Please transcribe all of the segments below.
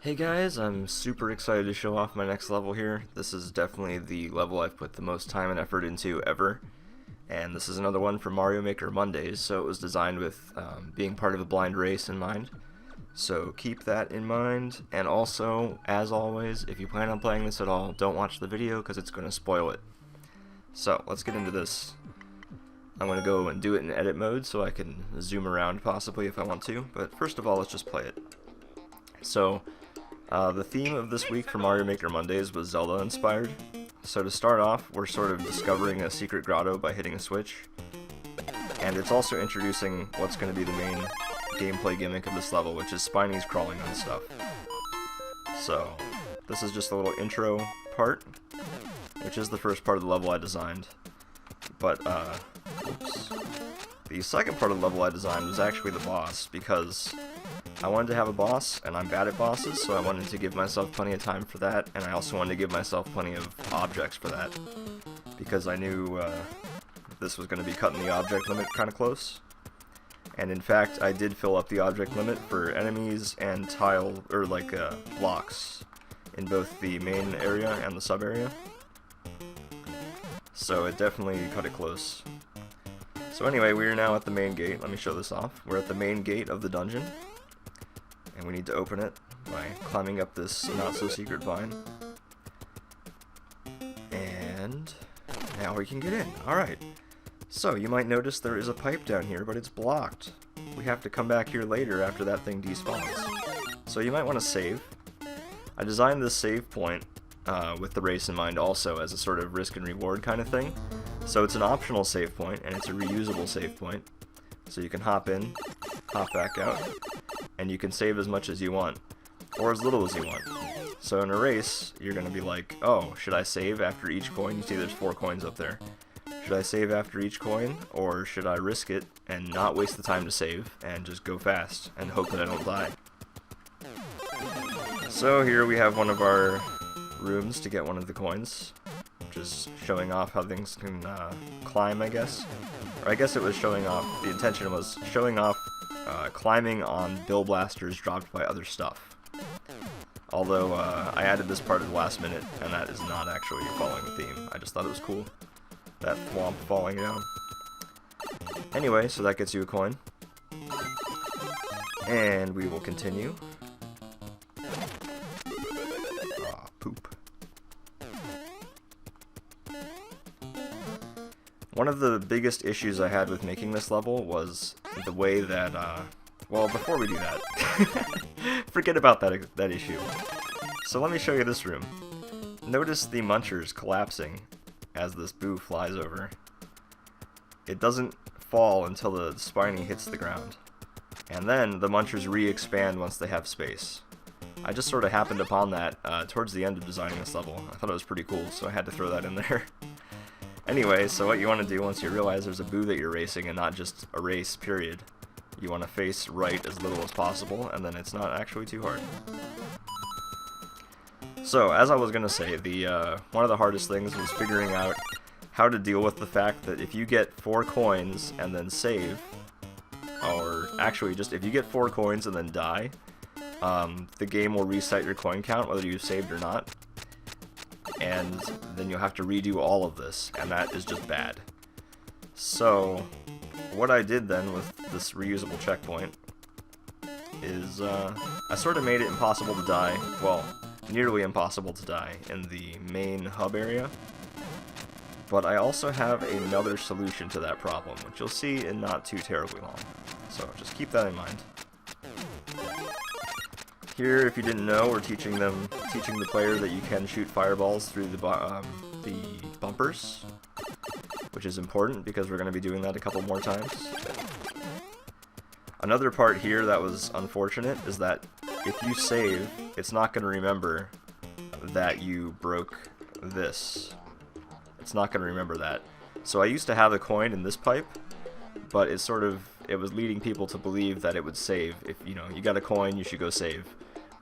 Hey guys, I'm super excited to show off my next level here. This is definitely the level I've put the most time and effort into ever. And this is another one for Mario Maker Mondays, so it was designed with being part of a blind race in mind. So keep that in mind, and also, as always, if you plan on playing this at all, don't watch the video because it's going to spoil it. So, let's get into this. I'm going to go and do it in edit mode so I can zoom around possibly if I want to, but first of all, let's just play it. So, the theme of this week for Mario Maker Mondays was Zelda inspired. So to start off, we're sort of discovering a secret grotto by hitting a switch. And it's also introducing what's going to be the main gameplay gimmick of this level, which is Spiney's crawling on stuff. So, this is just a little intro part, which is the first part of the level I designed. But, oops. The second part of the level I designed was actually the boss, because I wanted to have a boss, and I'm bad at bosses, so I wanted to give myself plenty of time for that, and I also wanted to give myself plenty of objects for that, because I knew this was going to be cutting the object limit kind of close. And in fact, I did fill up the object limit for enemies and blocks in both the main area and the sub area. So it definitely cut it close. So anyway, we are now at the main gate. Let me show this off. We're at the main gate of the dungeon, and we need to open it by climbing up this not-so-secret vine. And now we can get in. Alright. So, you might notice there is a pipe down here, but it's blocked. We have to come back here later after that thing despawns. So you might want to save. I designed this save point with the race in mind also as a sort of risk and reward kind of thing. So it's an optional save point, and it's a reusable save point. So you can hop in, hop back out, and you can save as much as you want, or as little as you want. So in a race, you're going to be like, oh, should I save after each coin? You see there's 4 coins up there. Should I save after each coin, or should I risk it and not waste the time to save, and just go fast, and hope that I don't die? So here we have one of our rooms to get one of the coins. Just showing off how things can climb, I guess. Or I guess it was showing off, the intention was showing off climbing on bill blasters dropped by other stuff. Although I added this part at the last minute, and that is not actually following the theme. I just thought it was cool. That thwomp falling down. Anyway, so that gets you a coin. And we will continue. Ah, poop. One of the biggest issues I had with making this level was the way that, well, before we do that, forget about that issue. So let me show you this room. Notice the munchers collapsing as this boo flies over. It doesn't fall until the Spiny hits the ground. And then the munchers re-expand once they have space. I just sort of happened upon that towards the end of designing this level. I thought it was pretty cool, so I had to throw that in there. Anyway, so what you want to do once you realize there's a boo that you're racing and not just a race, period, you want to face right as little as possible, and then it's not actually too hard. So, as I was going to say, one of the hardest things was figuring out how to deal with the fact that if you get 4 coins and then save, or actually just if you get 4 coins and then die, the game will reset your coin count whether you saved or not. And then you'll have to redo all of this, and that is just bad. So, what I did then with this reusable checkpoint is, I sort of made it impossible to die, well, nearly impossible to die in the main hub area. But I also have another solution to that problem, which you'll see in not too terribly long. So, just keep that in mind. Here, if you didn't know, we're teaching the player that you can shoot fireballs through the bumpers, which is important because we're going to be doing that a couple more times. Another part here that was unfortunate is that if you save, it's not going to remember that you broke this. It's not going to remember that. So I used to have a coin in this pipe, but it was leading people to believe that it would save. If you got a coin, you should go save.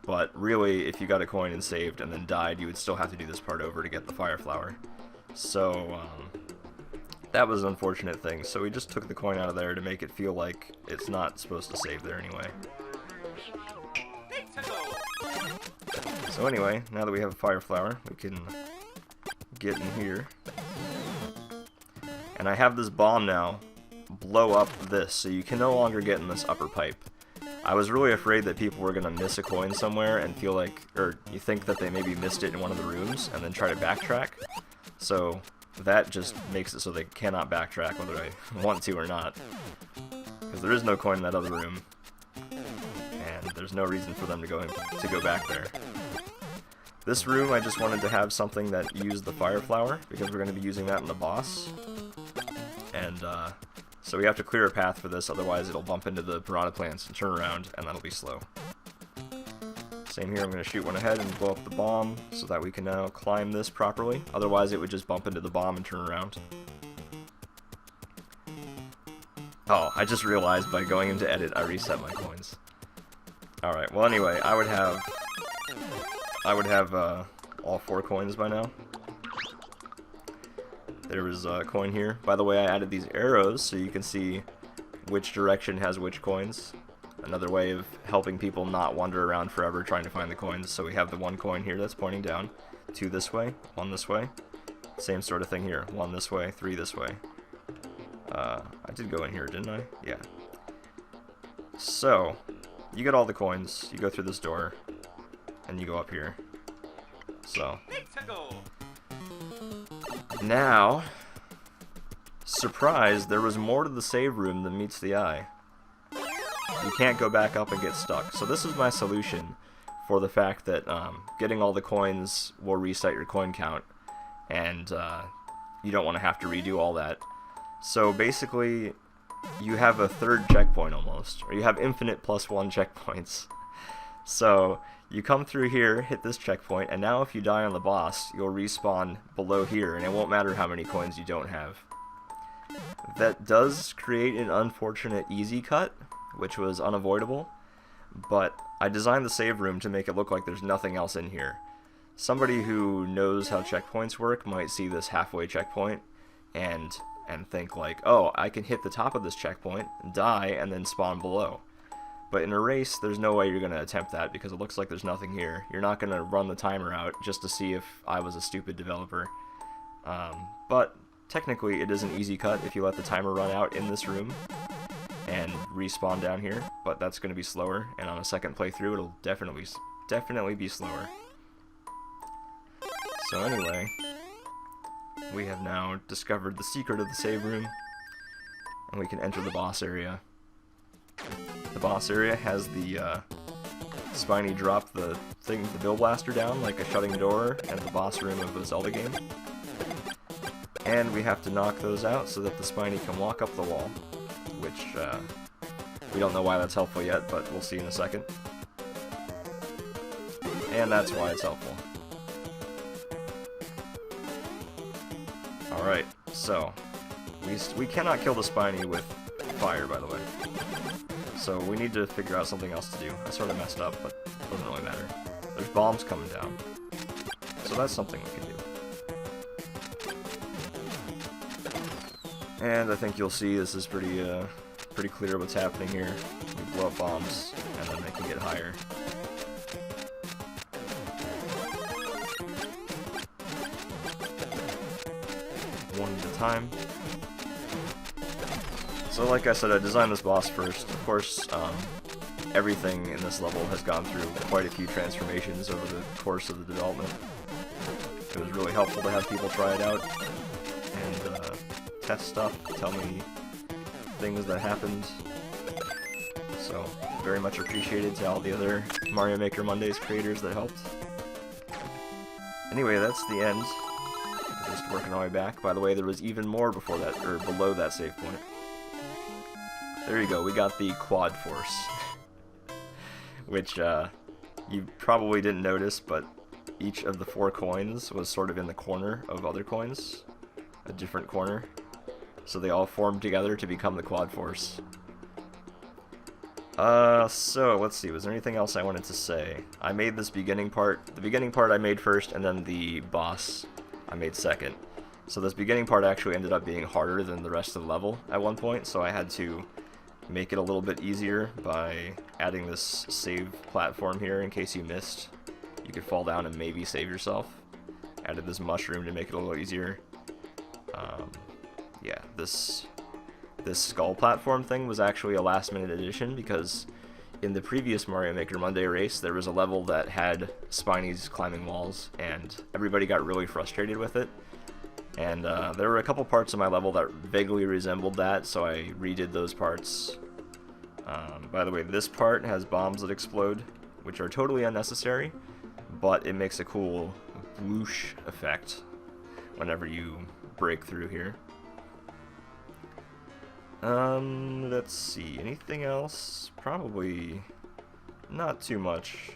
But really, if you got a coin and saved and then died, you would still have to do this part over to get the fire flower. So that was an unfortunate thing. So we just took the coin out of there to make it feel like it's not supposed to save there anyway. So anyway, now that we have a fire flower, we can get in here. And I have this bomb now blow up this, so you can no longer get in this upper pipe. I was really afraid that people were going to miss a coin somewhere and feel like, or you think that they maybe missed it in one of the rooms and then try to backtrack. So that just makes it so they cannot backtrack whether I want to or not. Because there is no coin in that other room. And there's no reason for them to go back there. This room I just wanted to have something that used the fire flower, because we're going to be using that in the boss. And so we have to clear a path for this, otherwise it'll bump into the piranha plants and turn around, and that'll be slow. Same here, I'm going to shoot one ahead and blow up the bomb, so that we can now climb this properly. Otherwise it would just bump into the bomb and turn around. Oh, I just realized by going into edit I reset my coins. Alright, well anyway, I would have all 4 coins by now. There was a coin here. By the way, I added these arrows so you can see which direction has which coins. Another way of helping people not wander around forever trying to find the coins. So we have the 1 coin here that's pointing down, 2 this way, 1 this way. Same sort of thing here, 1 this way, 3 this way. I did go in here, didn't I? Yeah. So, you get all the coins, you go through this door, and you go up here. So now, surprise, there was more to the save room than meets the eye. You can't go back up and get stuck. So this is my solution for the fact that getting all the coins will reset your coin count, and you don't want to have to redo all that. So basically, you have a 3rd checkpoint almost, or you have infinite +1 checkpoints. So you come through here, hit this checkpoint, and now if you die on the boss, you'll respawn below here, and it won't matter how many coins you don't have. That does create an unfortunate easy cut, which was unavoidable, but I designed the save room to make it look like there's nothing else in here. Somebody who knows how checkpoints work might see this halfway checkpoint and think like, oh, I can hit the top of this checkpoint, die, and then spawn below. But in a race, there's no way you're going to attempt that because it looks like there's nothing here. You're not going to run the timer out just to see if I was a stupid developer. But technically, it is an easy cut if you let the timer run out in this room and respawn down here. But that's going to be slower, and on a second playthrough, it'll definitely be slower. So anyway, we have now discovered the secret of the save room, and we can enter the boss area. The boss area has the Spiny drop the Bill Blaster down like a shutting door and the boss room of a Zelda game. And we have to knock those out so that the Spiny can walk up the wall, which we don't know why that's helpful yet, but we'll see in a second. And that's why it's helpful. Alright, so we cannot kill the Spiny with fire, by the way. So we need to figure out something else to do. I sort of messed up, but it doesn't really matter. There's bombs coming down. So that's something we can do. And I think you'll see this is pretty clear what's happening here. We blow up bombs, and then they can get higher. One at a time. So like I said, I designed this boss first. Of course, everything in this level has gone through quite a few transformations over the course of the development. It was really helpful to have people try it out and test stuff, tell me things that happened. So, very much appreciated to all the other Mario Maker Mondays creators that helped. Anyway, that's the end. Just working our way back. By the way, there was even more before that, or below that save point. There you go, we got the Quadforce. Which, you probably didn't notice, but each of the 4 coins was sort of in the corner of other coins. A different corner. So they all formed together to become the Quadforce. So, let's see, was there anything else I wanted to say? I made this beginning part. The beginning part I made first, and then the boss I made second. So this beginning part actually ended up being harder than the rest of the level at one point, so I had to make it a little bit easier by adding this save platform here in case you missed you could fall down and maybe save yourself. Added this mushroom to make it a little easier. Yeah, this skull platform thing was actually a last-minute addition because in the previous Mario Maker Monday race, there was a level that had Spinies climbing walls, and everybody got really frustrated with it. And there were a couple parts of my level that vaguely resembled that, so I redid those parts. By the way, this part has bombs that explode, which are totally unnecessary, but it makes a cool whoosh effect whenever you break through here. Let's see, anything else? Probably not too much.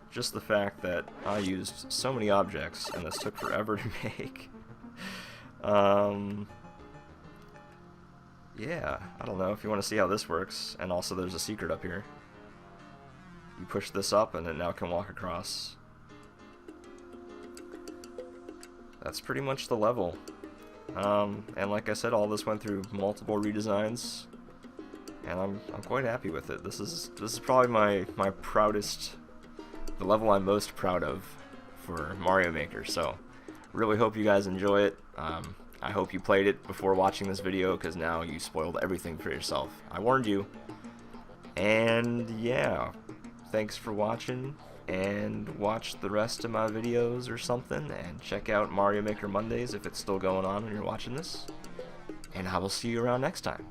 Just the fact that I used so many objects and this took forever to make. Yeah, I don't know if you want to see how this works, and also there's a secret up here. You push this up and it now can walk across. That's pretty much the level. And like I said, all this went through multiple redesigns, and I'm quite happy with it. This is probably my proudest, the level I'm most proud of for Mario Maker. So really hope you guys enjoy it. I hope you played it before watching this video, because now you spoiled everything for yourself. I warned you. And yeah, thanks for watching, and watch the rest of my videos or something, and check out Mario Maker Mondays if it's still going on when you're watching this. And I will see you around next time.